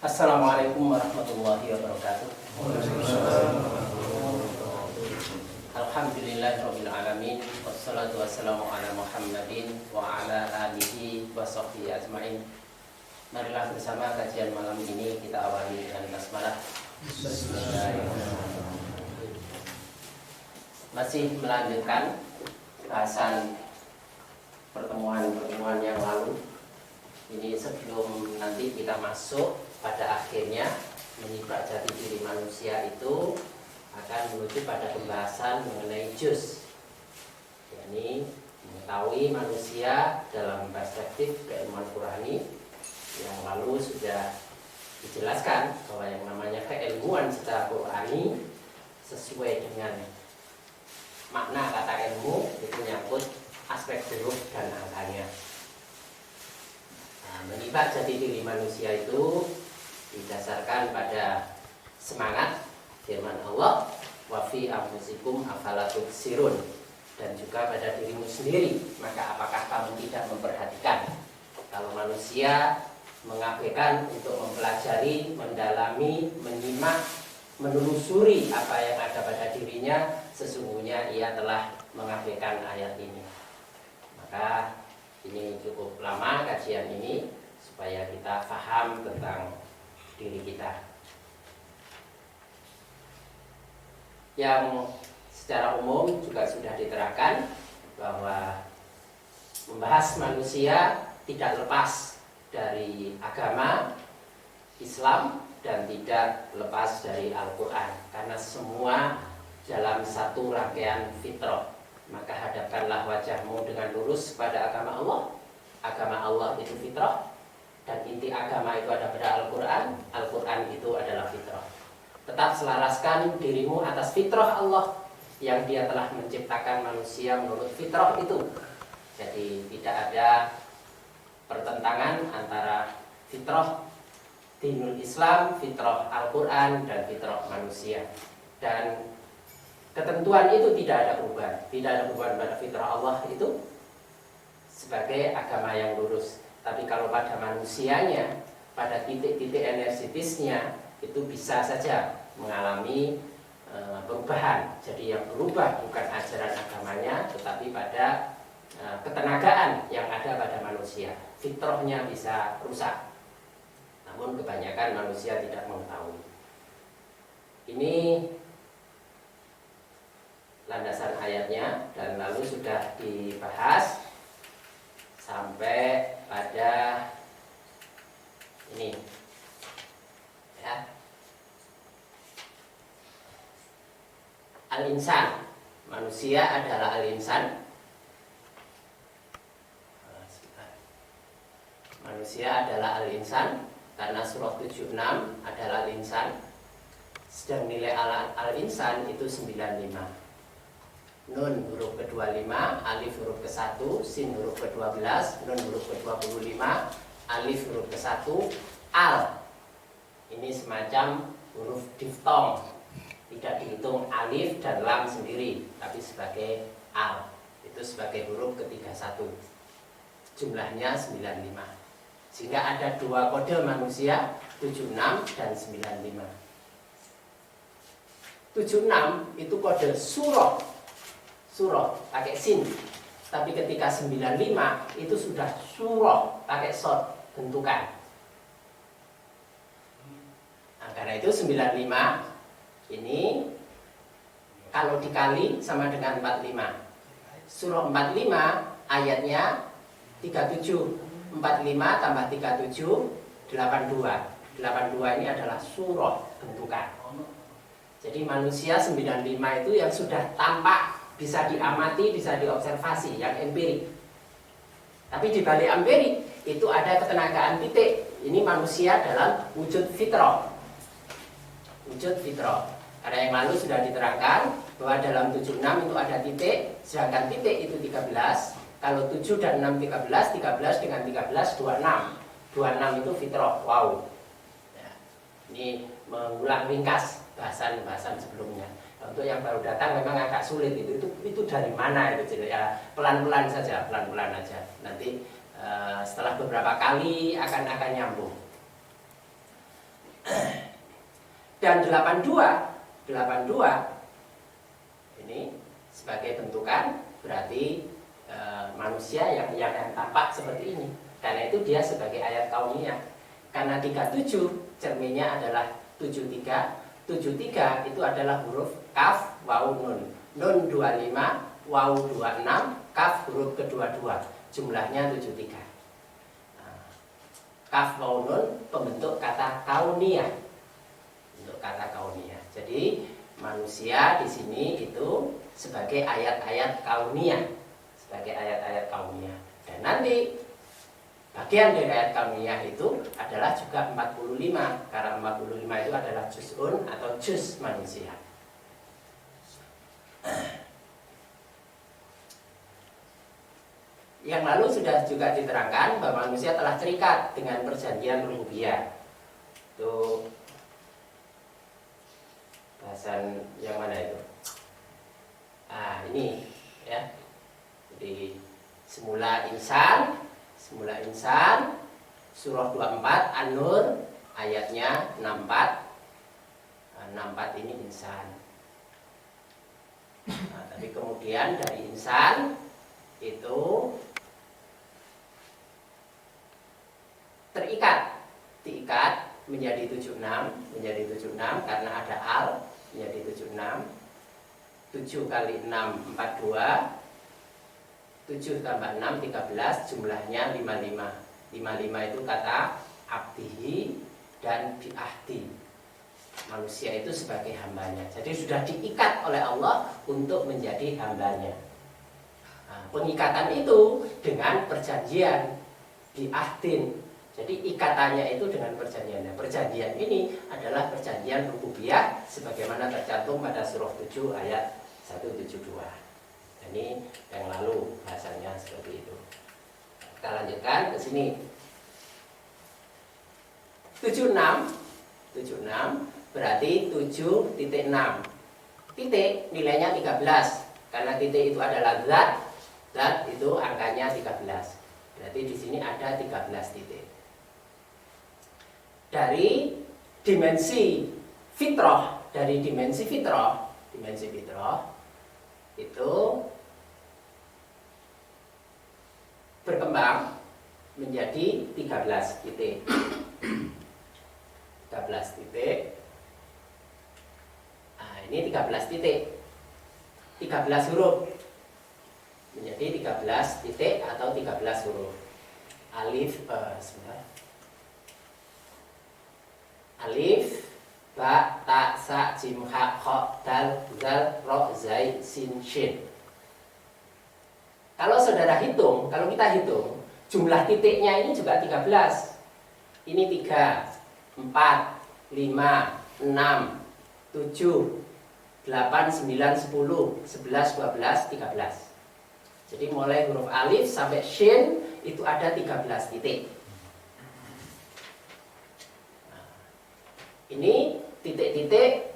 Assalamualaikum warahmatullahi wabarakatuh. Alhamdulillahirabbil alamin wassalatu wassalamu ala Muhammadin wa ala alihi wa sahbihi ajmain. Marilah bersama kajian malam ini kita awali dengan basmalah. Masih melanjutkan bahasan pertemuan yang lalu. Ini sebelum nanti kita masuk pada akhirnya menyimak jati diri manusia itu akan menuju pada pembahasan mengenai juz, yakni mengetahui manusia dalam perspektif keilmuan Qurani. Yang lalu sudah dijelaskan bahwa yang namanya keilmuan secara Qurani sesuai dengan makna kata ilmu itu menyangkut aspek huruf dan angkanya. Menimba jati diri manusia itu didasarkan pada semangat firman Allah, wa fi anfusikum afala tubsirun, dan juga pada dirimu sendiri, maka apakah kamu tidak memperhatikan? Kalau manusia mengabaikan untuk mempelajari, mendalami, menyimak, menelusuri apa yang ada pada dirinya, sesungguhnya ia telah mengabaikan ayat ini. Maka ini cukup lama kajian ini supaya kita paham tentang diri kita. Yang secara umum juga sudah diterangkan bahwa membahas manusia tidak lepas dari agama Islam dan tidak lepas dari Al-Quran, karena semua dalam satu rangkaian fitrah. Maka hadapkanlah wajahmu dengan lurus pada agama Allah. Agama Allah itu fitrah, dan inti agama itu ada pada Al-Quran. Al-Quran itu adalah fitrah. Tetap selaraskan dirimu atas fitrah Allah yang Dia telah menciptakan manusia menurut fitrah itu. Jadi tidak ada pertentangan antara fitrah dinul Islam, fitrah Al-Quran, dan fitrah manusia. Dan ketentuan itu tidak ada perubahan. Tidak ada perubahan pada fitrah Allah itu sebagai agama yang lurus. Tapi kalau pada manusianya, pada titik-titik energetisnya, itu bisa saja mengalami perubahan. Jadi yang berubah bukan ajaran agamanya, tetapi pada ketenagaan yang ada pada manusia. Fitrahnya bisa rusak. Namun kebanyakan manusia tidak mengetahui. Ini landasan ayatnya, dan lalu sudah dibahas sampai pada ini ya, al-insan, manusia adalah al-insan. Manusia adalah al-insan karena surah 76 adalah al-insan. Sedang nilai al-insan itu 95. Nun huruf ke-25, alif huruf ke-1, sin huruf ke-12, nun huruf ke-25, alif huruf ke-1, al. Ini semacam huruf diftong. Tidak dihitung alif dan lam sendiri, tapi sebagai al. Itu sebagai huruf ke-31. Jumlahnya 95. Sehingga ada dua kode manusia, 76 dan 95. 76 itu kode surah. Surah pakai sin. Tapi ketika 95 itu sudah surah pakai sod bentukan. Nah, karena itu 95 ini kalau dikali sama dengan 45. Surah 45 ayatnya 37. 45 tambah 37 82. 82 ini adalah surah bentukan. Jadi manusia 95 itu yang sudah tampak, bisa diamati, bisa diobservasi, yang empirik. Tapi di balik empirik itu ada ketenagaan titik. Ini manusia dalam wujud fitrah. Wujud fitrah. Karena yang lalu sudah diterangkan bahwa dalam 76 itu ada titik, sedangkan titik itu 13. Kalau 7 dan 6 13, 13 dengan 13 26. 26 itu fitrah. Wow. Ya. Ini mengulang ringkas bahasan-bahasan sebelumnya. Untuk yang baru datang memang agak sulit itu dari mana itu, ya pelan-pelan saja, pelan-pelan aja. Nanti setelah beberapa kali akan nyambung. Dan 82 ini sebagai bentukan berarti manusia yang tampak seperti ini. Karena itu dia sebagai ayat kauniyah. Karena 37 cerminnya adalah 73. 73 itu adalah huruf kaf, waw, nun. Nun 25, waw 26, kaf huruf kedua-dua. Jumlahnya 73. Kaf, waw, nun pembentuk kata kauniyah. Untuk kata kauniyah. Jadi manusia di sini itu sebagai ayat-ayat kauniyah, sebagai ayat-ayat kauniyah. Dan nanti bagian dari ayat kauniyah itu adalah juga 45, karena 45 itu adalah juz'un atau juz manusia. Yang lalu sudah juga diterangkan bahwa manusia telah terikat dengan perjanjian rububiyah. Itu bahasan yang mana itu? Ini ya. Jadi semula insan surah 24 An-Nur ayatnya 64. 64 ini insan. Tapi kemudian dari insan itu diikat menjadi 76 karena ada al menjadi 76. 7 kali 6 42, 7 tambah 6 13, jumlahnya 55. 55 itu kata abdihi dan biahdi. Manusia itu sebagai hambanya. Jadi sudah diikat oleh Allah untuk menjadi hambanya. Pengikatan itu dengan perjanjian biahdin. Jadi ikatannya itu dengan perjanjian. Perjanjian ini adalah perjanjian rububiyah sebagaimana tercantum pada surah 7 ayat 172. Ini yang lalu bahasanya seperti itu. Kita lanjutkan ke sini. 76 berarti 7.6. Titik nilainya 13. Karena titik itu adalah zat itu angkanya 13. Berarti di sini ada 13 titik. Dari dimensi fitrah itu berkembang menjadi 13 titik. 13 titik. Ini 13 titik. 13 huruf. Menjadi 13 titik atau 13 huruf. Alif, ba, ta, sa, jim, ha, kha, dal, zal, ro, zai, sin, shin. Kalau kita hitung, jumlah titiknya ini juga 13. Ini 3, 4, 5, 6, 7, 8, 9, 10, 11, 12, 13. Jadi mulai huruf alif sampai shin itu ada 13 titik. Ini titik-titik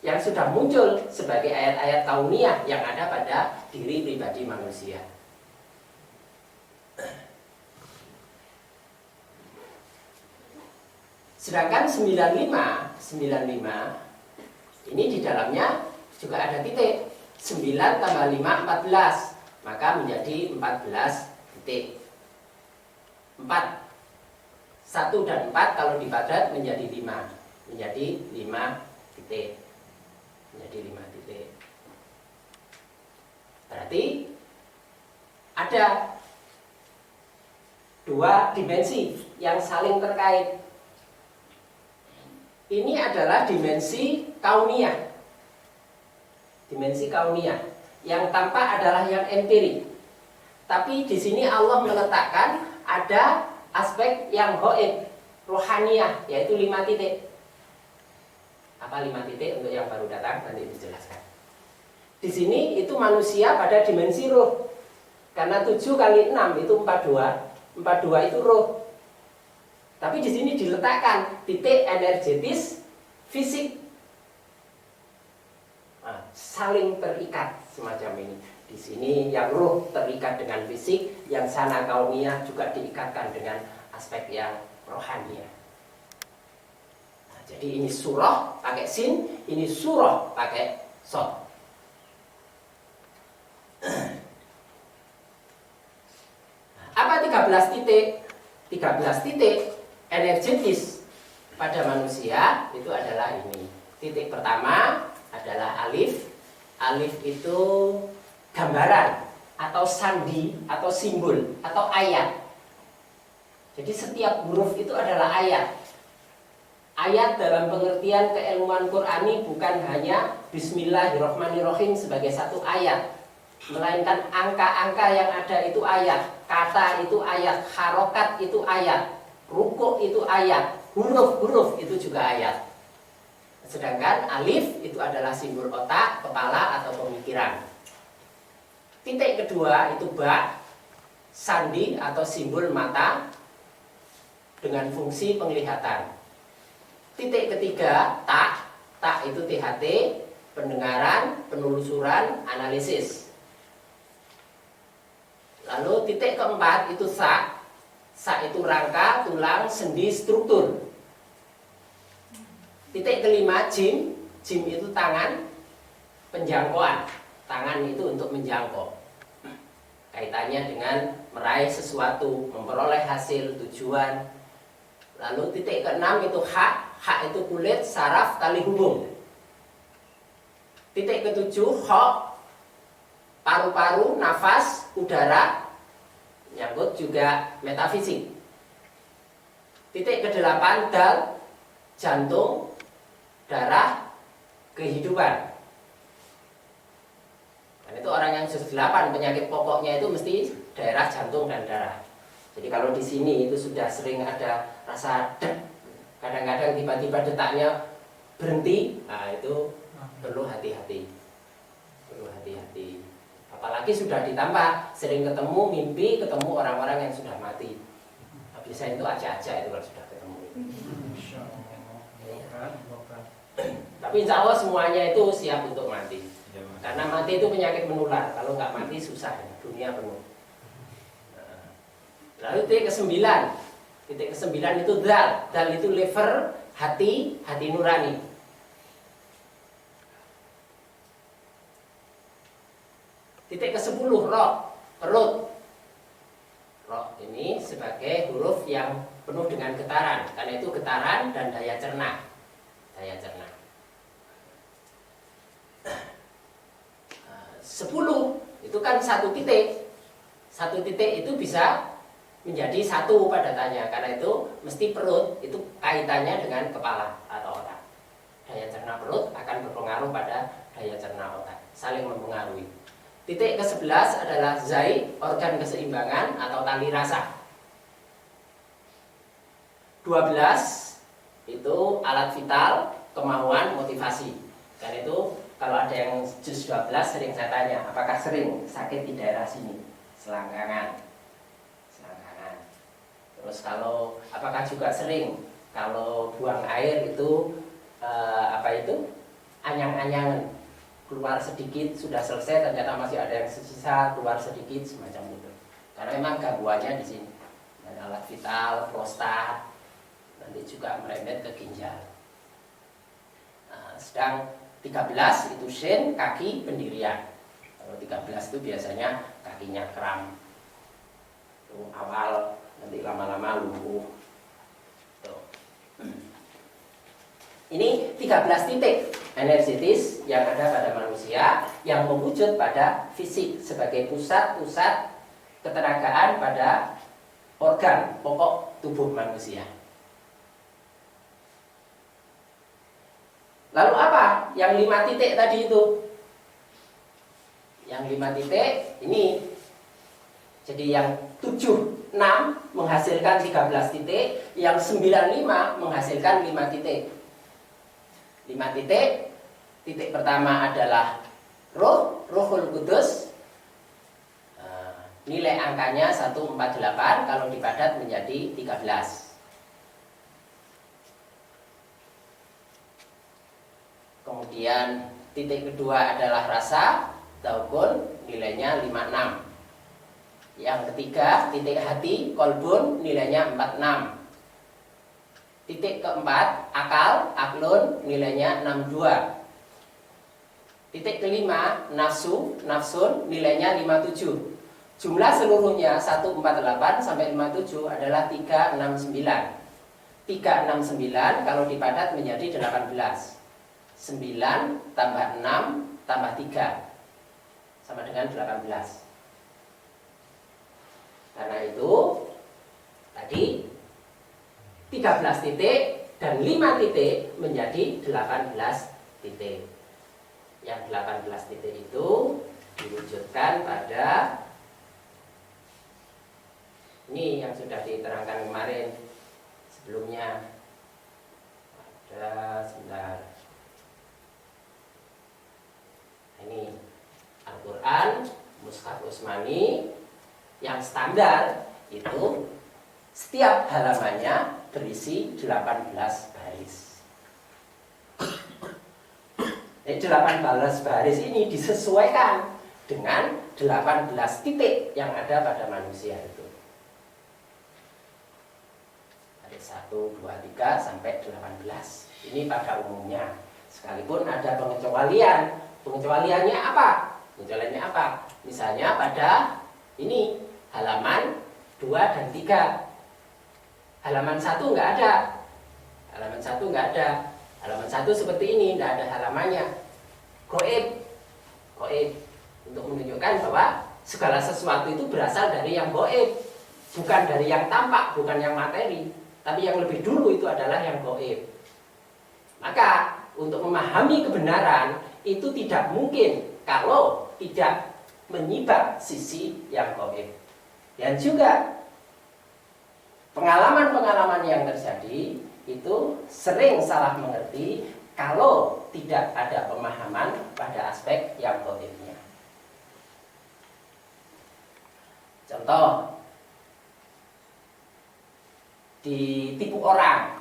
yang sudah muncul sebagai ayat-ayat kauniyah yang ada pada diri pribadi manusia. Sedangkan 95 ini di dalamnya juga ada titik. 9 tambah 5 14, maka menjadi 14 titik. 4 1 dan 4 kalau dipadat menjadi 5. Menjadi 5 titik. Berarti ada 2 dimensi yang saling terkait. Ini adalah dimensi kauniyah. Yang tampak adalah yang empirik. Tapi di sini Allah meletakkan ada aspek yang ghaib, rohaniyah, yaitu 5 titik. Apa 5 titik untuk yang baru datang nanti dijelaskan. Di sini itu manusia pada dimensi ruh. Karena 7 kali 6 itu 42. 42 itu ruh. Tapi di sini diletakkan titik energetis fisik. Saling terikat semacam ini. Di sini yang ruh terikat dengan fisik, yang sana kauniyah juga diikatkan dengan aspek yang rohaniyah. Jadi ini surah pakai sin, ini surah pakai sod. Apa 13 titik? 13 titik energetis pada manusia itu adalah ini. Titik pertama adalah alif. Alif itu gambaran atau sandi atau simbol atau ayat. Jadi setiap huruf itu adalah ayat. Ayat dalam pengertian keilmuan Qur'ani bukan hanya Bismillahirrahmanirrahim sebagai satu ayat, melainkan angka-angka yang ada itu ayat, kata itu ayat, harokat itu ayat, rukuk itu ayat, huruf-huruf itu juga ayat. Sedangkan alif itu adalah simbol otak, kepala atau pemikiran. Titik kedua itu ba, sandi atau simbol mata dengan fungsi penglihatan. Titik ketiga tak, tak itu THT, pendengaran, penelusuran, analisis. Lalu titik keempat itu sa, sa itu rangka, tulang, sendi, struktur. Titik kelima jim, jim itu tangan, penjangkauan. Tangan itu untuk menjangkau. Kaitannya dengan meraih sesuatu, memperoleh hasil, tujuan. Lalu titik keenam itu hak, hak itu kulit, saraf, tali hubung. Titik ketujuh hok, paru-paru, nafas, udara, nyangkut juga metafisik. Titik kedelapan dal, jantung, darah, kehidupan. Dan itu orang yang juz 8 penyakit pokoknya itu mesti daerah jantung dan darah. Jadi kalau di sini itu sudah sering ada rasa dek, kadang-kadang tiba-tiba detaknya berhenti, nah itu perlu hati-hati. Perlu hati-hati. Apalagi sudah ditambah sering ketemu mimpi, ketemu orang-orang yang sudah mati. Nah, biasanya itu aja-aja itu kalau sudah ketemu. Tapi insya Allah semuanya itu siap untuk mati. Karena mati itu penyakit menular. Kalau nggak mati susah, dunia penuh. Lalu titik ke-9. Titik ke-9 itu dal. Dal itu liver, hati, hati nurani. Titik ke-10 roh, perut. Roh ini sebagai huruf yang penuh dengan getaran. Karena itu getaran dan daya cerna. Daya cerna. 10 itu kan satu titik. Satu titik itu bisa menjadi satu padatannya. Karena itu mesti perut itu kaitannya dengan kepala atau otak. Daya cerna perut akan berpengaruh pada daya cerna otak, saling mempengaruhi. Titik ke-11 adalah zai, organ keseimbangan atau tali rasa. 12 itu alat vital, kemauan, motivasi. Karena itu kalau ada yang juz 12 sering saya tanya, apakah sering sakit di daerah sini? Selangkangan. Selangkangan. Terus kalau apakah juga sering kalau buang air itu anyang-anyangan, keluar sedikit sudah selesai ternyata masih ada yang sisa, keluar sedikit semacam itu. Karena memang gangguannya di sini. Dan alat vital, prostat, nanti juga merembet ke ginjal. Nah, sedang 13 itu shin, kaki, pendirian. Kalau 13 itu biasanya kakinya kram. Itu awal, nanti lama-lama lumpuh. Tuh. Ini 13 titik energetis yang ada pada manusia yang mewujud pada fisik sebagai pusat-pusat ketenagaan pada organ pokok tubuh manusia. Lalu apa yang 5 titik tadi itu? Yang 5 titik ini. Jadi yang 76 menghasilkan 13 titik, yang 95 menghasilkan 5 titik. 5 titik. Titik pertama adalah Ruhul Qudus. Nilai angkanya 148, kalau dipadat menjadi 13. Kemudian titik kedua adalah rasa, taukun, nilainya 56. Yang ketiga titik hati, kolbun, nilainya 46. Titik keempat akal, aklun nilainya 62. Titik kelima, nafsun nilainya 57. Jumlah seluruhnya 148 sampai 57 adalah 369. 369 kalau dipadat menjadi 18. 9 tambah 6 tambah 3 sama dengan 18. Karena itu tadi 13 titik dan 5 titik menjadi 18 titik. Yang 18 titik itu diwujudkan pada ini yang sudah diterangkan kemarin sebelumnya. Ada sebentar. Ini Al-Quran Mushaf Utsmani yang standar itu setiap halamannya berisi 18 baris. 18 baris ini disesuaikan dengan 18 titik yang ada pada manusia itu. Ada 1, 2, 3 sampai 18. Ini pada umumnya. Sekalipun ada pengecualian. Pengecualiannya apa? Pengecualiannya apa? Misalnya pada ini halaman 2 dan 3. Halaman 1 nggak ada. Halaman 1 nggak ada. Halaman 1 seperti ini, tidak ada halamannya. Goib untuk menunjukkan bahwa segala sesuatu itu berasal dari yang goib, bukan dari yang tampak, bukan yang materi, tapi yang lebih dulu itu adalah yang goib. Maka untuk memahami kebenaran itu tidak mungkin kalau tidak menyibak sisi yang goib. Dan juga pengalaman-pengalaman yang terjadi itu sering salah mengerti kalau tidak ada pemahaman pada aspek yang goibnya. Contoh, ditipu orang.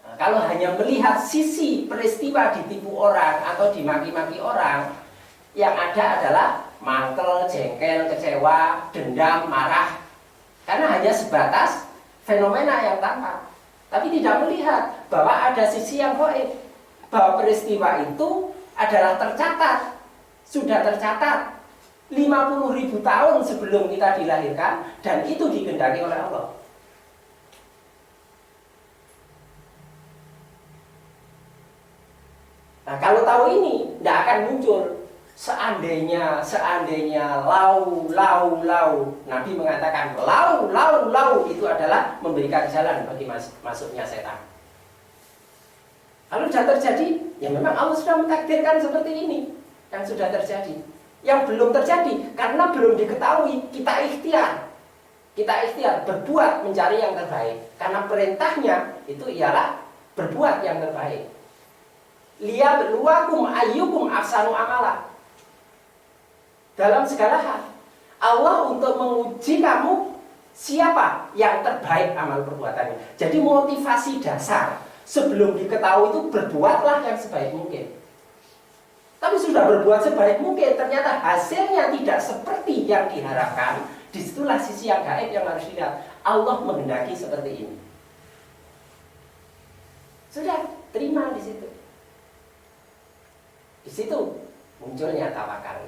Nah, kalau hanya melihat sisi peristiwa ditipu orang atau dimaki-maki orang, yang ada adalah mangkel, jengkel, kecewa, dendam, marah. Karena hanya sebatas fenomena yang tampak. Tapi tidak melihat bahwa ada sisi yang gaib, bahwa peristiwa itu adalah tercatat, sudah tercatat 50.000 tahun sebelum kita dilahirkan, dan itu dikehendaki oleh Allah. Nah, kalau tahu ini, tidak akan muncul seandainya, lau. Nabi mengatakan lau itu adalah memberikan jalan bagi masuknya setan. Kalau sudah terjadi, ya memang Allah sudah mentakdirkan seperti ini yang sudah terjadi. Yang belum terjadi karena belum diketahui, kita ikhtiar berbuat mencari yang terbaik. Karena perintahnya itu ialah berbuat yang terbaik. Liyabluwakum ayyukum ahsanu amala. Dalam segala hal, Allah untuk menguji kamu siapa yang terbaik amal perbuatannya. Jadi motivasi dasar sebelum diketahui itu berbuatlah yang sebaik mungkin. Tapi sudah berbuat sebaik mungkin, ternyata hasilnya tidak seperti yang diharapkan. Disitulah sisi yang gaib yang harus dilihat. Allah menghendaki seperti ini. Sudah, terima di situ. Di situ munculnya tawakal.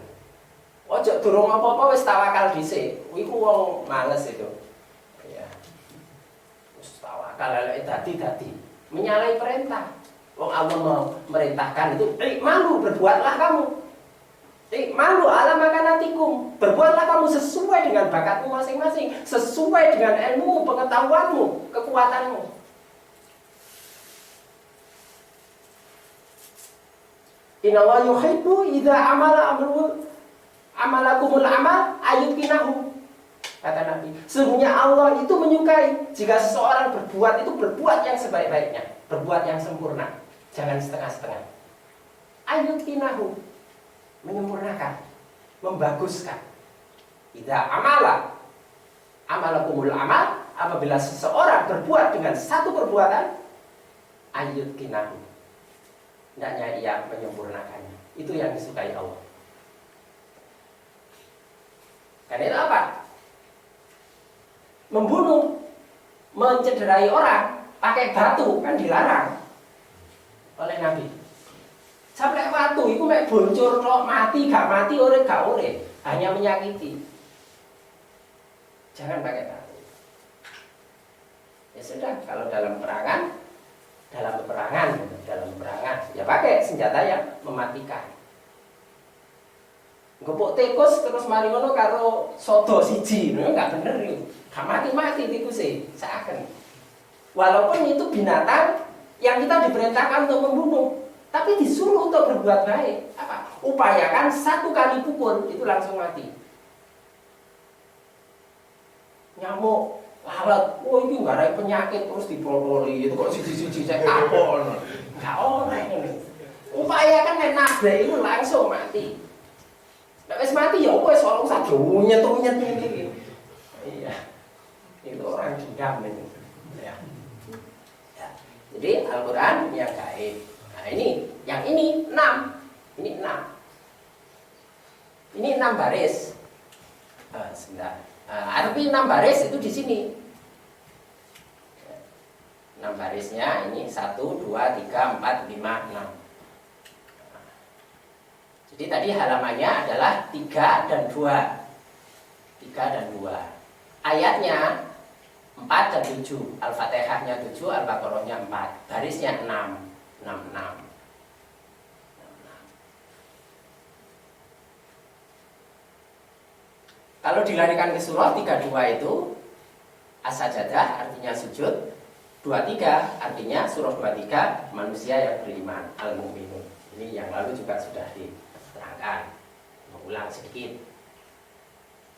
Ojo durung apa-apa wis tawakal dhisik. Iku wong males itu. Ya. Wis tawakal elek dadi menyalahi perintah. Wong Allah mau merintahkan itu, malu berbuatlah kamu. Malu ala makanatikum. Berbuatlah kamu sesuai dengan bakatmu masing-masing, sesuai dengan ilmu, pengetahuanmu, kekuatanmu. Inna wa yuhibbu idza amalakumul amal ayyukinahu. Kata Nabi, sesungguhnya Allah itu menyukai jika seseorang berbuat itu berbuat yang sebaik-baiknya, berbuat yang sempurna, jangan setengah-setengah. Ayyukinahu, menyempurnakan, membaguskan. Idza amalakumul amal, apabila seseorang berbuat dengan satu perbuatan, ayyukinahu, hendaknya ia menyempurnakannya. Itu yang disukai Allah. Karena itu apa? Membunuh, mencederai orang pakai batu kan dilarang. oleh Nabi. Sampai waktu itu mek boncor tok, mati urip gak urip, hanya menyakiti. Jangan pakai batu. Ya sudah, kalau dalam peperangan ya pakai senjata yang mematikan. Gepuk tikus terus mari ngono karo sodo siji, enggak bener itu. Gak mati-mati tikuse, seakan. Walaupun itu binatang yang kita diperintahkan untuk membunuh, tapi disuruh untuk berbuat baik. Apa? Upayakan 1 kali pukul itu langsung mati. Nyamuk, lalat, ini nggak ada penyakit terus diprotoli, itu kok siji-siji saya kapon. Nggak oleh ini. Upayakan nabrak itu langsung mati. Nggak wis mati ya wis orang saja nyet ini. Iya, itu orang dendam ini. Ya. Jadi Al-Quran yang gaib. Nah ini, yang ini 6. Ini 6. Ini 6 baris. Sebentar. Arti 6 baris itu di sini. 6 barisnya ini 1, 2, 3, 4, 5, 6. Jadi tadi halamannya adalah 3 dan 2. 3 dan 2. Ayatnya 4 dan 7, Al-Fatihahnya 7, Al-Baqarahnya 4, barisnya 6. Kalau dilarikan ke surah 32 itu As-Sajdah artinya sujud, 23 artinya surah 23 manusia yang beriman, Al-Mu'minun. Ini yang lalu juga sudah diterangkan. Mengulang sedikit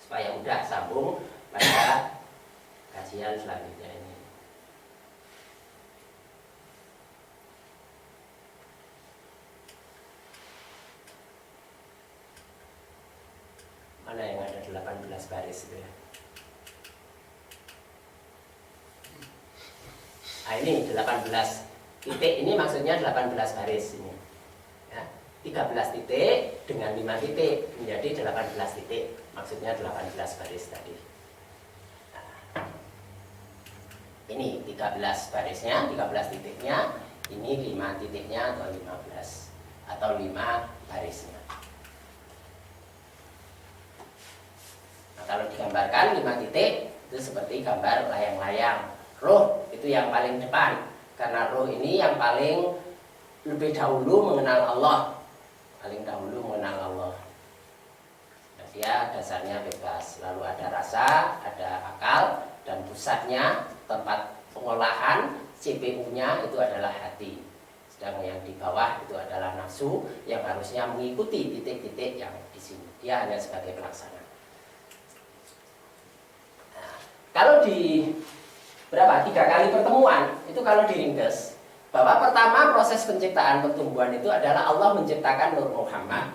supaya mudah sambung pada kajian selanjutnya ini. Mana yang ada 18 baris itu ya? Nah ini 18 titik, ini maksudnya 18 baris ini ya. 13 titik dengan 5 titik menjadi 18 titik, maksudnya 18 baris tadi. Ini 13 barisnya, 13 titiknya, ini 5 titiknya atau 15 atau 5 barisnya. Nah, kalau digambarkan 5 titik itu seperti gambar layang-layang. Roh itu yang paling depan, karena roh ini yang paling lebih dahulu mengenal Allah, paling dahulu mengenal Allah. Nah, dia dasarnya bebas, lalu ada rasa, ada akal, dan pusatnya tempat pengolahan CPU-nya itu adalah hati. Sedang yang di bawah itu adalah nafsu yang harusnya mengikuti titik-titik yang di sini. Dia hanya sebagai pelaksana. Nah, kalau di berapa? 3 kali pertemuan itu kalau diringkas bahwa pertama proses penciptaan pertumbuhan itu adalah Allah menciptakan Nur Muhammad.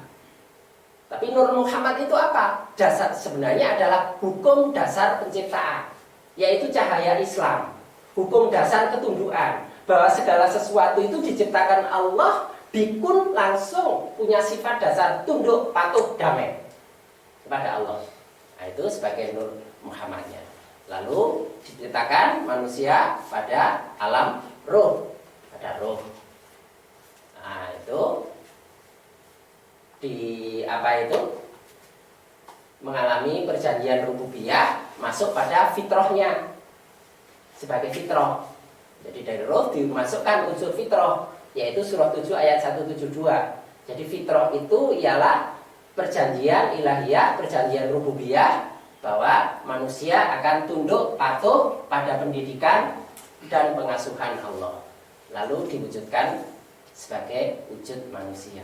Tapi Nur Muhammad itu apa? Dasar sebenarnya adalah hukum dasar penciptaan, yaitu cahaya Islam, hukum dasar ketundukan, bahwa segala sesuatu itu diciptakan Allah, bikun langsung punya sifat dasar tunduk, patuh, damai kepada Allah. Nah, itu sebagai Nur Muhammadnya. Lalu diciptakan manusia pada alam roh, pada roh. Nah, itu di apa itu? Mengalami perjanjian rububiyah, masuk pada fitrahnya sebagai fitrah. Jadi dari roh dimasukkan unsur fitrah, yaitu surah 7 ayat 172. Jadi fitrah itu ialah perjanjian ilahiyah, perjanjian rububiyah, bahwa manusia akan tunduk patuh pada pendidikan dan pengasuhan Allah, lalu diwujudkan sebagai wujud manusia.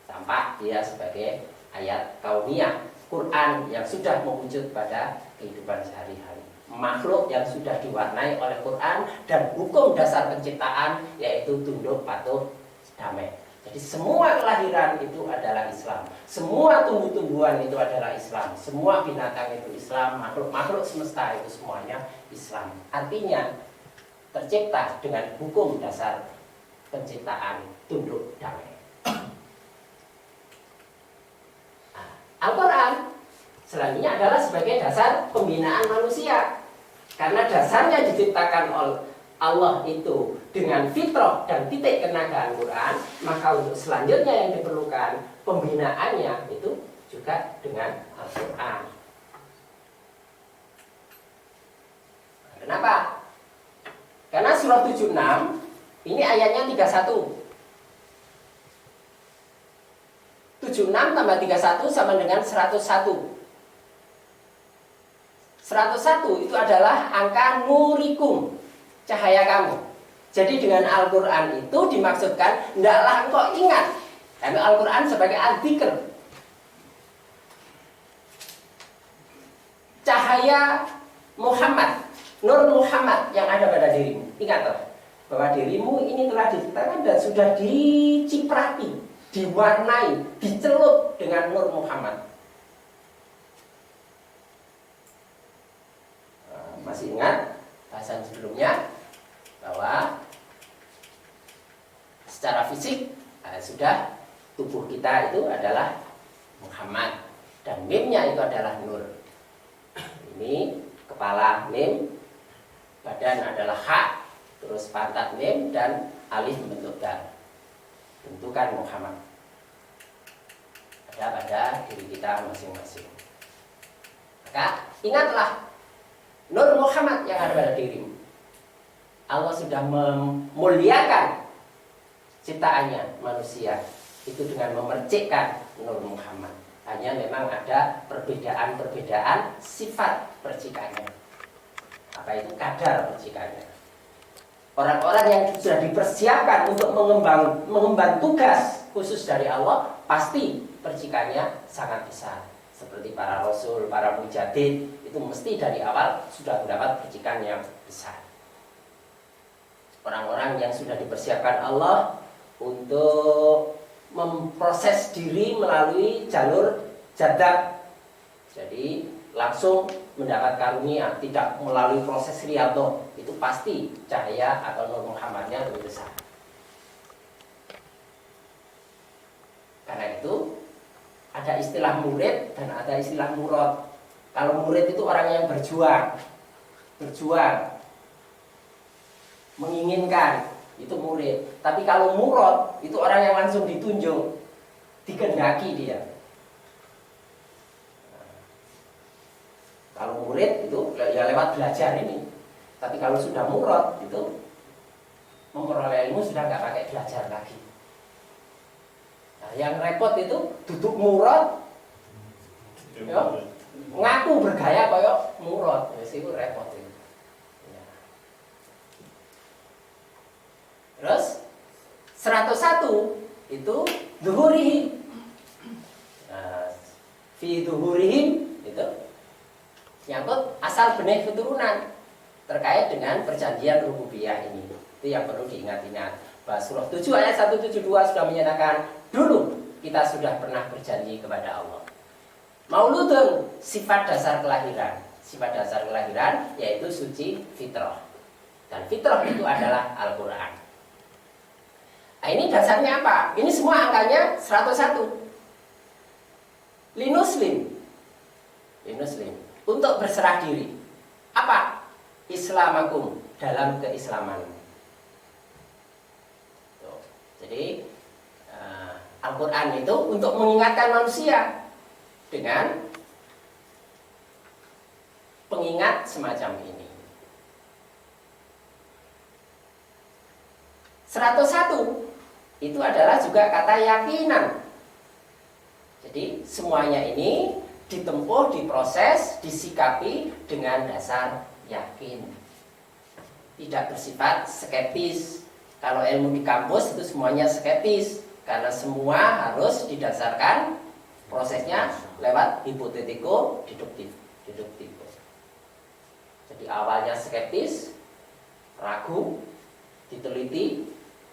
Tampak dia sebagai ayat kauniyah, Quran yang sudah mewujud pada kehidupan sehari-hari, makhluk yang sudah diwarnai oleh Quran dan hukum dasar penciptaan, yaitu tunduk patuh damai. Jadi semua kelahiran itu adalah Islam, semua tumbuh-tumbuhan itu adalah Islam, semua binatang itu Islam, makhluk-makhluk semesta itu semuanya Islam. Artinya tercipta dengan hukum dasar penciptaan tunduk damai. Nah, Al-Quran selanjutnya adalah sebagai dasar pembinaan manusia, karena dasarnya diciptakan Allah itu dengan fitrah dan titik kenagaan Quran, maka untuk selanjutnya yang diperlukan pembinaannya itu juga dengan Al-Quran. Kenapa? Karena surah 76 ini ayatnya 31. 76 tambah 31 sama dengan 101. 101 itu adalah angka nurikum, cahaya kamu. Jadi dengan Al-Quran itu dimaksudkan hendaklah engkau ingat. Karena Al-Quran sebagai al-dzikr, cahaya Muhammad, nur Muhammad yang ada pada dirimu. Ingatlah bahwa dirimu ini telah diciptakan dan sudah diciprati, diwarnai, dicelup dengan nur Muhammad. Masih ingat bahasan sebelumnya bahwa secara fisik sudah tubuh kita itu adalah Muhammad dan mimnya itu adalah nur. Ini kepala mim, badan adalah ha, terus pantat mim dan alif membentuk dal. Bentukan Muhammad ada pada diri kita masing-masing. Maka ingatlah nur Muhammad yang ada pada dirimu. Allah sudah memuliakan ciptaannya manusia itu dengan memercikkan nur Muhammad. Hanya memang ada perbedaan-perbedaan sifat percikannya. Apa itu kadar percikannya? Orang-orang yang sudah dipersiapkan untuk mengemban tugas khusus dari Allah, pasti percikannya sangat besar. Seperti para rasul, para mujadid, itu mesti dari awal sudah mendapat percikan yang besar. Orang-orang yang sudah dipersiapkan Allah untuk memproses diri melalui jalur jadab, jadi langsung mendapat karunia, tidak melalui proses riyadhah, itu pasti cahaya atau nur Muhammadnya lebih besar. Karena itu ada istilah murid dan ada istilah murad. Kalau murid itu orang yang berjuang, menginginkan, itu murid. Tapi kalau murad itu orang yang langsung ditunjuk, dikehendaki dia. Kalau murid itu ya lewat belajar ini. Tapi kalau sudah murad itu memperoleh ilmu sudah nggak pakai belajar lagi. Nah, yang repot itu duduk murad, ya, ngaku bergaya kayak murad, itu repot itu. Ya. Terus 101 itu zuhurihim. Nah, fi zuhurihim itu nyangkut asal benih keturunan terkait dengan perjanjian rububiyah ini. Itu yang perlu diingat-ingat. Bahwa surah 7 ayat 172 sudah menyatakan dulu kita sudah pernah berjanji kepada Allah. Mauludun, sifat dasar kelahiran. Sifat dasar kelahiran yaitu suci fitrah. Dan fitrah itu adalah Al-Quran. Nah, ini dasarnya apa? Ini semua angkanya 101. Linuslim. Untuk berserah diri. Apa? Islamakum, dalam keislaman. Tuh. Jadi Al-Quran itu untuk mengingatkan manusia dengan pengingat semacam ini. 101 itu adalah juga kata yakinan. Jadi semuanya ini ditempuh, diproses, disikapi dengan dasar yakin. Tidak bersifat skeptis. Kalau ilmu di kampus itu semuanya skeptis, karena semua harus didasarkan prosesnya lewat hipotetiko deduktif. Jadi awalnya skeptis, ragu, diteliti,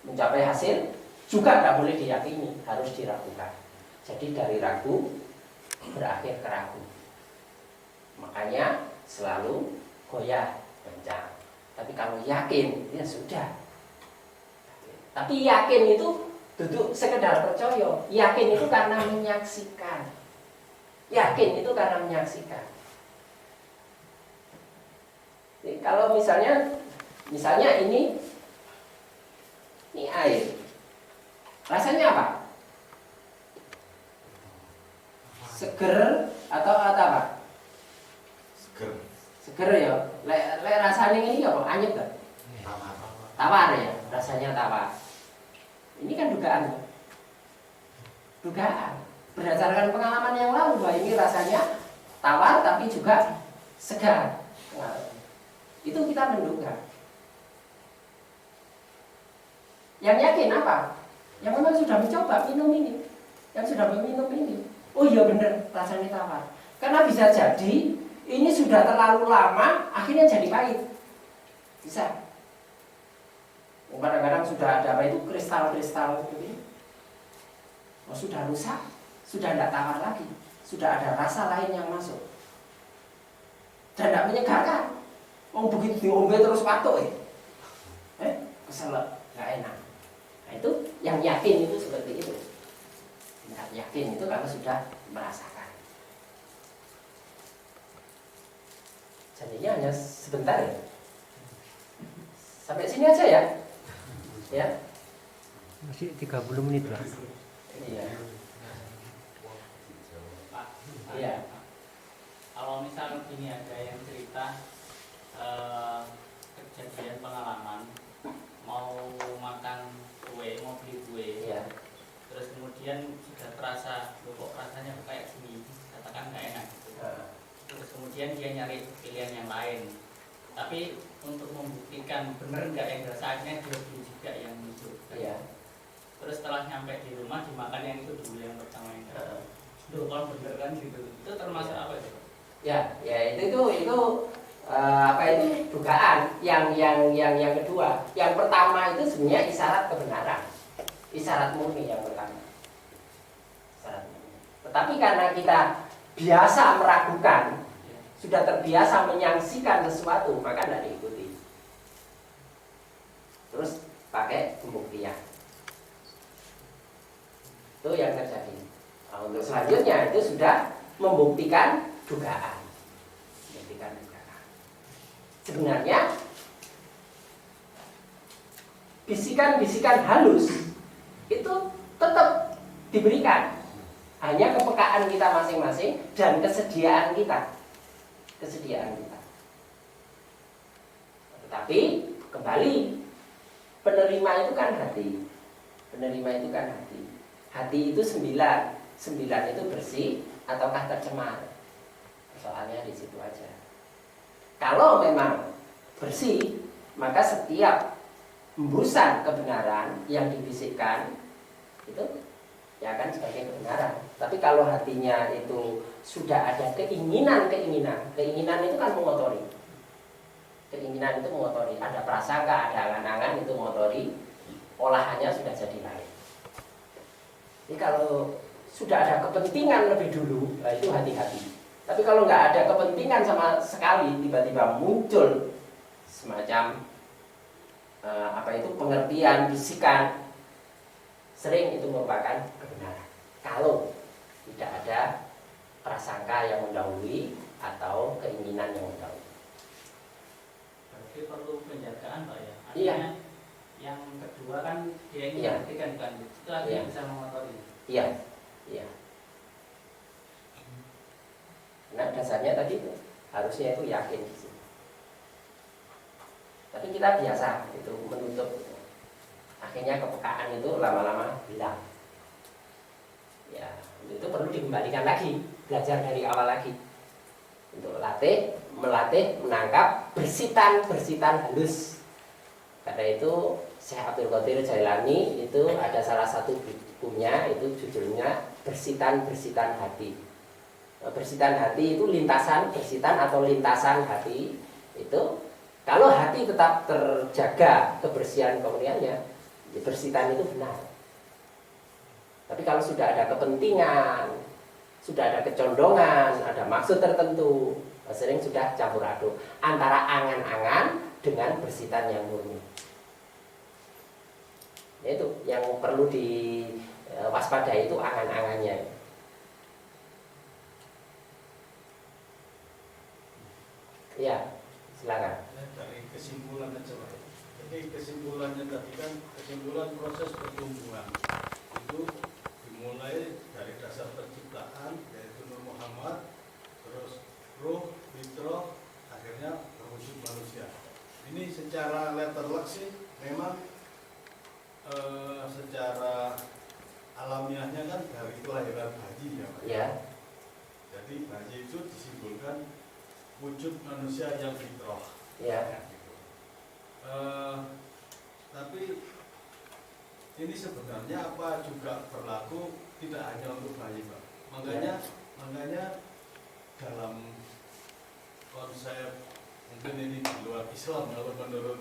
mencapai hasil, juga tidak boleh diyakini, harus diragukan. Jadi dari ragu berakhir ke ragu. Makanya selalu goyah, kencang. Tapi kalau yakin, ya sudah. Tapi yakin itu duduk sekedar percaya. Yakin itu karena menyaksikan. Jadi, kalau misalnya Misalnya ini air. Rasanya apa? Seger atau apa? Seger ya. Lek rasanya ini apa? Anyep kan? Tawar ya, rasanya tawar. Ini kan dugaan. Berdasarkan pengalaman yang lalu bahwa ini rasanya tawar tapi juga segar. Nah, itu kita menduga. Yang yakin apa? Yang memang sudah mencoba minum ini, yang sudah meminum ini. Oh iya benar, rasanya tawar. Karena bisa jadi ini sudah terlalu lama, akhirnya jadi pahit. Bisa. Kadang-kadang sudah ada apa itu kristal-kristal itu. Oh, sudah rusak, sudah tidak tawar lagi, sudah ada rasa lain yang masuk. Dan tidak menyegarkan. Mau begitu diombe terus patuk kesel, nggak enak. Nah itu yang yakin itu seperti itu. Yang yakin itu kalau sudah merasakan. Jadinya hanya sebentar ya. Sampai sini aja ya. Ya. Masih 30 menit lah. Iya. Pak, Iya. kalau misal gini ada yang cerita kejadian pengalaman mau makan kue, mau beli kue, Iya. terus kemudian sudah terasa, loh kok rasanya kayak gini, katakan nggak enak gitu. Terus kemudian dia nyari pilihan yang lain, tapi untuk membuktikan benar nggak yang rasanya dia beli juga yang itu. Iya. Terus setelah nyampe di rumah dimakan yang itu dulu yang pertama yang loh kalau bener kan gitu, itu termasuk apa itu? Ya itu apa itu dugaan. Yang kedua, yang pertama itu sebenarnya isyarat kebenaran, isyarat murni yang pertama. Isyarat murni. Tetapi karena kita biasa meragukan, sudah terbiasa menyaksikan sesuatu, maka tidak diikuti. Terus pakai pembuktian. Itu yang terjadi. Nah, untuk selanjutnya itu sudah membuktikan dugaan. Sebenarnya bisikan-bisikan halus itu tetap diberikan, hanya kepekaan kita masing-masing dan kesediaan kita. Tetapi kembali, penerima itu kan hati. Hati itu 9 itu bersih ataukah tercemar? Soalnya di situ aja. Kalau memang bersih, maka setiap hembusan kebenaran yang dibisikkan itu ya akan sebagai kebenaran. Tapi kalau hatinya itu sudah ada keinginan itu kan mengotori. Keinginan itu mengotori. Ada prasangka, ada angan-angan itu mengotori. Olahannya sudah jadi lain. Jadi kalau sudah ada kepentingan lebih dulu, nah itu hati-hati. Tapi kalau nggak ada kepentingan sama sekali, tiba-tiba muncul semacam pengertian, bisikan, sering itu merupakan kebenaran. Kalau tidak ada prasangka yang mendahului atau keinginan yang mendahului. Berarti perlu penjagaan Pak ya? Artinya, Iya. yang kedua kan dia ingin membuktikan kan, itu artinya bisa mengotori. Iya. Nah dasarnya tadi harusnya itu yakin di sini. Tapi kita biasa itu menutup. Akhirnya kepekaan itu lama-lama hilang. Ya, itu perlu dikembalikan lagi, belajar dari awal lagi. Untuk melatih menangkap bersitan halus. Karena itu Syekh Abdul Qadir Jailani itu ada salah satu bukunya, itu judulnya Bersitan Hati. Bersitan hati itu bersitan atau lintasan hati itu kalau hati tetap terjaga kebersihan kemudiannya, ya bersitan itu benar. Tapi kalau sudah ada kepentingan, sudah ada kecondongan, ada maksud tertentu, sering sudah campur aduk antara angan-angan dengan bersitan yang murni. Itu yang perlu diwaspadai itu angan-angannya. Ya, silakan. Dari kesimpulan aja Pak. tadi kan kesimpulan proses pertumbuhan itu dimulai dari dasar penciptaan yaitu Nur Muhammad, terus ruh, fitrah, akhirnya terwujud manusia. Ini secara letterlock sih memang secara alamiahnya kan dari kelahiran bayi ya Pak. Ya. Jadi bayi itu disimbolkan wujud manusia yang fitrah. Ya. Tapi ini sebenarnya apa juga berlaku tidak hanya untuk bayi Pak. Makanya dalam konsep mungkin ini di luar Islam, kalau menurut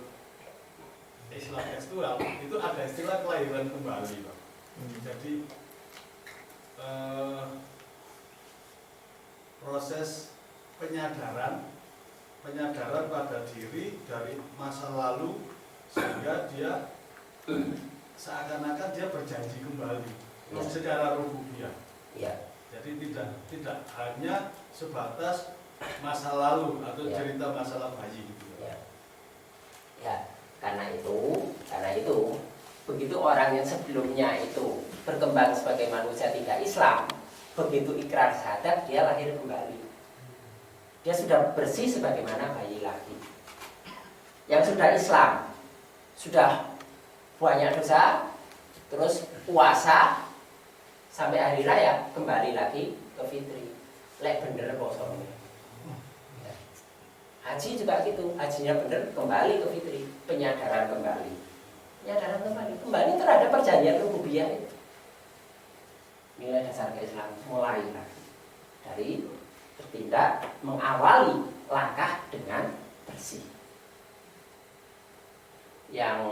Islam tekstual itu ada istilah kelahiran kembali Pak. Jadi proses penyadaran pada diri dari masa lalu sehingga dia seakan-akan dia berjanji kembali secara rububiyah. Ya. Jadi tidak hanya sebatas masa lalu atau cerita masalah bayi gitu. Ya, karena itu begitu orang yang sebelumnya itu berkembang sebagai manusia tidak Islam, begitu ikrar syahadat dia lahir kembali. Dia sudah bersih sebagaimana bayi lagi. Yang sudah Islam, sudah banyak dosa, terus puasa sampai hari raya kembali lagi ke fitri. Lek bener kosongnya. Haji juga gitu, hajinya bener kembali ke fitri, penyadaran kembali terhadap perjanjian rububiyah itu. Nilai dasar keislaman mulai lagi dari bertindak mengawali langkah dengan bersih. Yang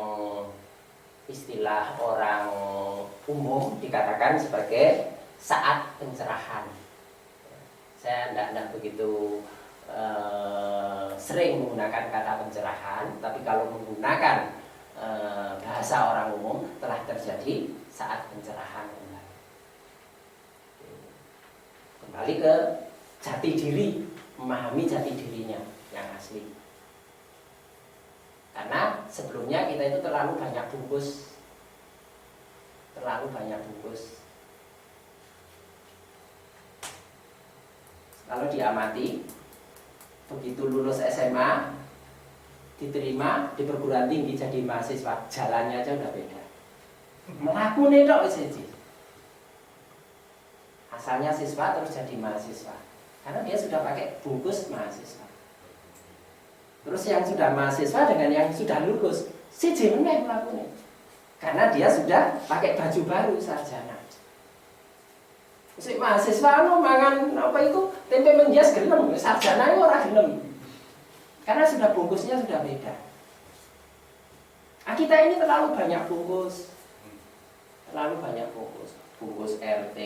istilah orang umum dikatakan sebagai saat pencerahan. Saya tidak begitu sering menggunakan kata pencerahan, tapi kalau menggunakan bahasa orang umum telah terjadi saat pencerahan kembali ke jati diri, memahami jati dirinya yang asli. Karena sebelumnya kita itu terlalu banyak bungkus. Kalau diamati, begitu lulus SMA, diterima di perguruan tinggi jadi mahasiswa, jalannya aja udah beda. Melakukan itu saja. Asalnya siswa terus jadi mahasiswa, karena dia sudah pakai bungkus mahasiswa. Terus yang sudah mahasiswa dengan yang sudah lulus, si meneh melakukan, karena dia sudah pakai baju baru sarjana. Si mahasiswa mangan apa itu tempe menjas gelem, sarjana itu orang gelem. Karena sudah bungkusnya sudah beda. Nah, kita ini terlalu banyak bungkus. Bungkus RT,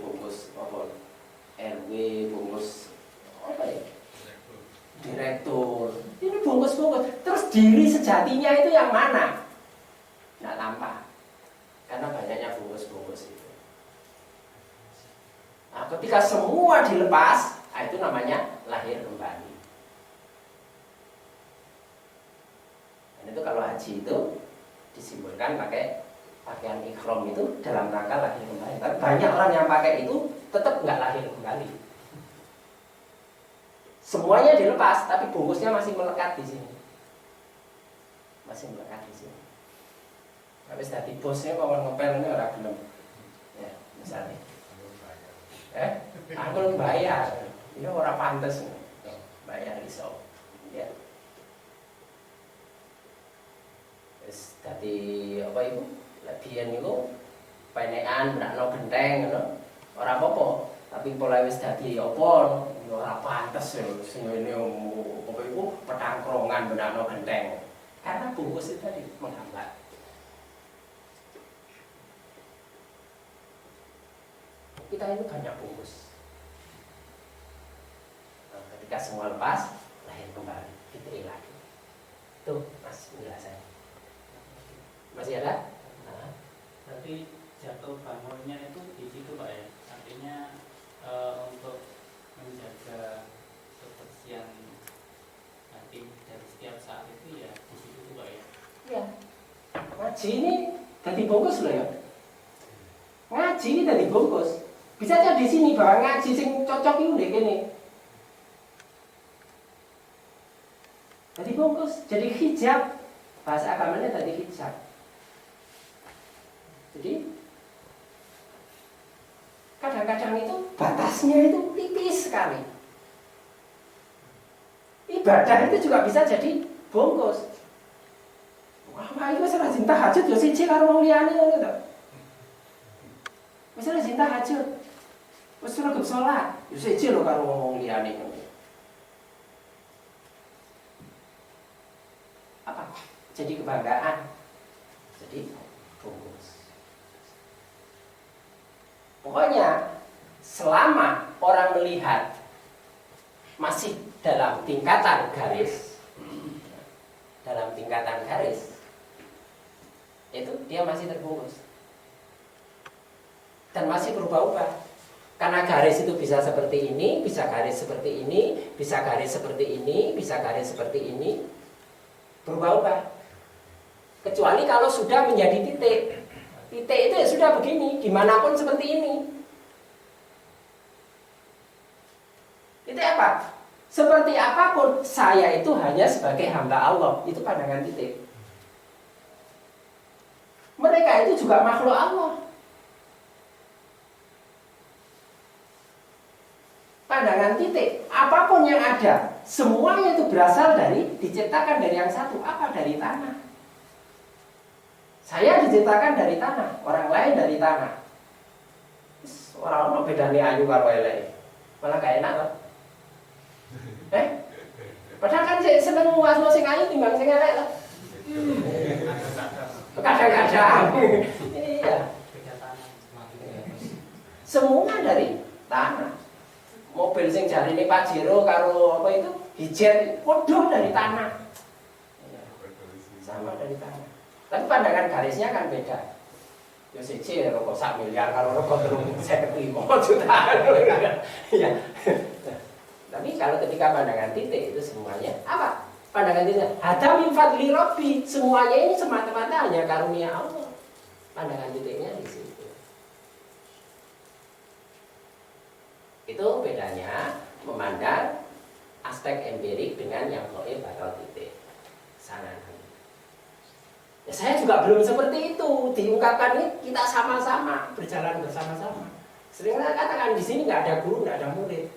bungkus apa? RW, bungkus apa ya? Direktur. Ini bungkus. Terus diri sejatinya itu yang mana? Nggak tampak. Karena banyaknya bungkus itu. Nah, ketika semua dilepas, itu namanya lahir kembali. Dan itu kalau haji itu disimbolkan pakai pakaian ikhram itu dalam rangka lahir kembali. Tapi banyak orang yang pakai itu tetap nggak lahir kembali. Semuanya dilepas, tapi bungkusnya masih melekat di sini. Habis tadi bosnya mau ngepel ini orang belum. Ya, misalnya. Aku bayar. Ini orang pantas. Bayar iso. Ya. Terus tadi apa itu? Latihan itu penekan berakno genteng ngono. Ora apa-apa, tapi pola wis dadi apa ora pantes sing ini apa iku petangkrongan berakno genteng. Karena bungkus itu tadi menghambat. Kita ini banyak bungkus. Nah, ketika semua lepas, lahir kembali, fitri lagi. Tuh, Mas penjelasan. Masih ada? Berarti jatuh bangunnya itu di situ Pak ya. Artinya untuk menjaga kebersihan hati dari setiap saat itu ya di situ Pak ya. Iya. ngaji ini jadi bungkus loh ya. Ngaji ini jadi bungkus. Bisa aja di sini bahwa ngaji sing cocok itu deh gini. Jadi bungkus, jadi hijab. Bahasa agamanya tadi hijab. Jadi kadang-kadang itu batasnya itu tipis sekali. Ibadah itu juga bisa jadi bungkus. Wah, itu masalah cinta tahajud ya siji karo wong liyane ngono to. Masalah cinta tahajud. Wis ora gelem salat, ya siji lho karo wong liyane ngono. Apa? Jadi kebanggaan. Jadi bungkus. Pokoknya selama orang melihat masih dalam tingkatan garis, itu dia masih terbungkus dan masih berubah-ubah. Karena garis itu bisa seperti ini, bisa garis seperti ini, bisa garis seperti ini, bisa garis seperti ini, berubah-ubah. Kecuali kalau sudah menjadi titik. Titik itu ya sudah begini, dimanapun seperti ini. Titik apa? Seperti apapun, saya itu hanya sebagai hamba Allah. Itu pandangan titik. Mereka itu juga makhluk Allah. Pandangan titik, apapun yang ada, semuanya itu berasal dari, diciptakan dari yang satu. Apa? Dari tanah. Saya diciptakan dari tanah, orang lain dari tanah. Orang bedane ayu karo elek. Malah gak enak loh. Padahal kan saya seneng wasno sing ayu timbang sing elek loh. Kadang-kadang. Iya. Semua dari tanah. Mobil sing jarine Pajero karo apa itu hijet podo dari tanah. Sama dari tanah. Tapi pandangan garisnya kan beda. Ya siji rokok 1 miliar kalau rokok 35 juta. Ya. Tapi kalau ketika pandangan titik itu semuanya apa? Pandangan titik hadza min fadli rabbi, semuanya ini semata-mata hanya karunia Allah. Pandangan titiknya di situ. Itu bedanya memandang aspek empirik dengan yang gaib atau titik. Sana. Ya, saya juga belum seperti itu. Diungkapkan ini kita sama-sama berjalan bersama-sama. Sering saya katakan di sini nggak ada guru, nggak ada murid.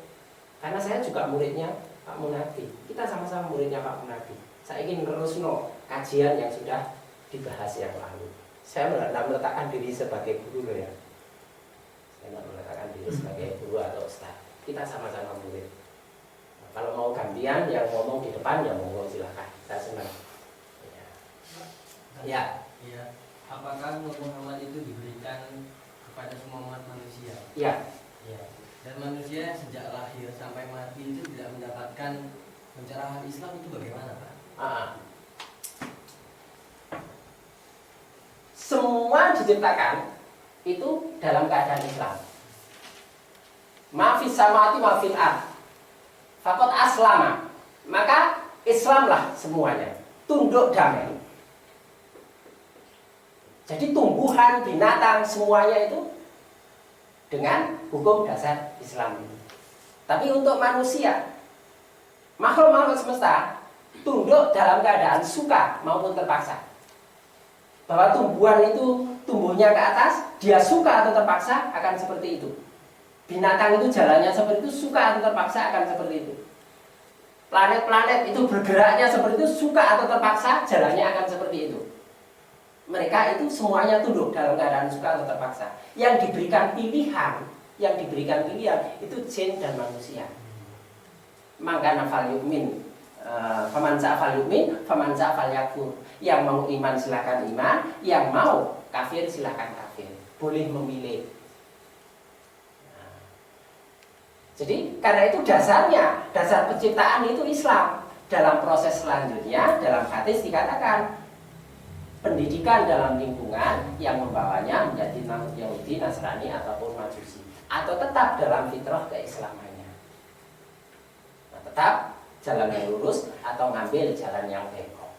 Karena saya juga muridnya Pak Munadi. Kita sama-sama muridnya Pak Munadi. Saya ingin meneruskan kajian yang sudah dibahas yang lalu. Saya tidak meletakkan diri sebagai guru loh ya. Saya tidak meletakkan diri sebagai guru atau ustaz. Kita sama-sama murid. Nah, kalau mau gantian yang ngomong di depan ya monggo silakan. Saya senang. Ya. Ya. Apakah Nur Muhammad itu diberikan kepada semua umat manusia? Ya. Ya. Dan manusia sejak lahir sampai mati itu tidak mendapatkan pencerahan Islam itu bagaimana, Pak? Semua diciptakan itu dalam keadaan Islam. Ma'fis samawati ma'fil ard. Faqad aslama. Maka Islamlah semuanya. Tunduk damai. Jadi tumbuhan, binatang, semuanya itu dengan hukum dasar Islam ini. Tapi untuk manusia, makhluk-makhluk semesta tunduk dalam keadaan suka maupun terpaksa. Bahwa tumbuhan itu tumbuhnya ke atas, dia suka atau terpaksa akan seperti itu. Binatang itu jalannya seperti itu, suka atau terpaksa akan seperti itu. Planet-planet itu bergeraknya seperti itu, suka atau terpaksa jalannya akan seperti itu. Mereka itu semuanya tunduk dalam keadaan suka atau terpaksa. Yang diberikan pilihan itu jin dan manusia. Maka nafal yu'min, faman sa'fal yu'min, faman sa'fal yakfur. Yang mau iman silakan iman, yang mau kafir silakan kafir. Boleh memilih. Nah. Jadi karena itu dasar penciptaan itu Islam. Dalam proses selanjutnya, dalam hadis dikatakan pendidikan dalam lingkungan yang membawanya menjadi Yahudi, Nasrani ataupun Majusi, atau tetap dalam fitrah keislamannya. Nah, tetap jalan yang lurus atau ngambil jalan yang bengkok.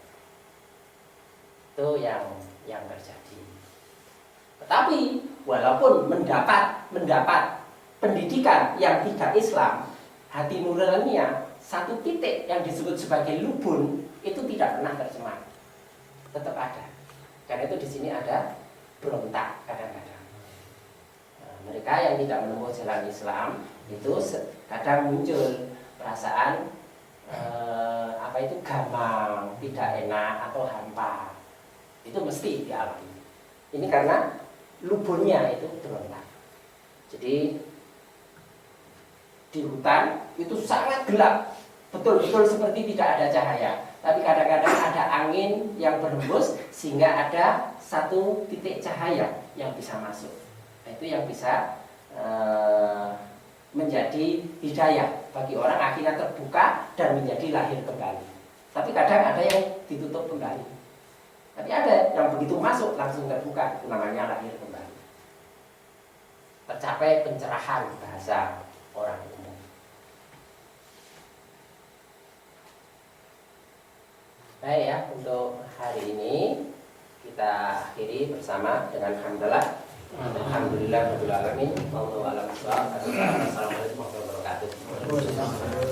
Itu yang yang terjadi. Tetapi walaupun mendapat pendidikan yang tidak Islam, hati nuraninya satu titik yang disebut sebagai lubun itu tidak pernah tercemar, tetap ada. Karena itu di sini ada berontak kadang-kadang. Nah, mereka yang tidak menempuh jalan Islam itu kadang muncul perasaan gamang, tidak enak atau hampa. Itu mesti dialami. Ini karena lubunnya itu berontak. Jadi di hutan itu sangat gelap, betul-betul seperti tidak ada cahaya. Tapi kadang-kadang ada angin yang berhembus sehingga ada satu titik cahaya yang bisa masuk. Nah, itu yang bisa menjadi hidayah bagi orang, akhirnya terbuka dan menjadi lahir kembali. Tapi kadang ada yang ditutup kembali. Tapi ada yang begitu masuk langsung terbuka, itu namanya lahir kembali. Tercapai pencerahan bahasa orang umum. Baik ya, untuk hari ini kita akhiri bersama dengan hamdalah. Alhamdulillah rabbil alamin. Wallahu a'lam bishawab. Assalamualaikum warahmatullahi wabarakatuh.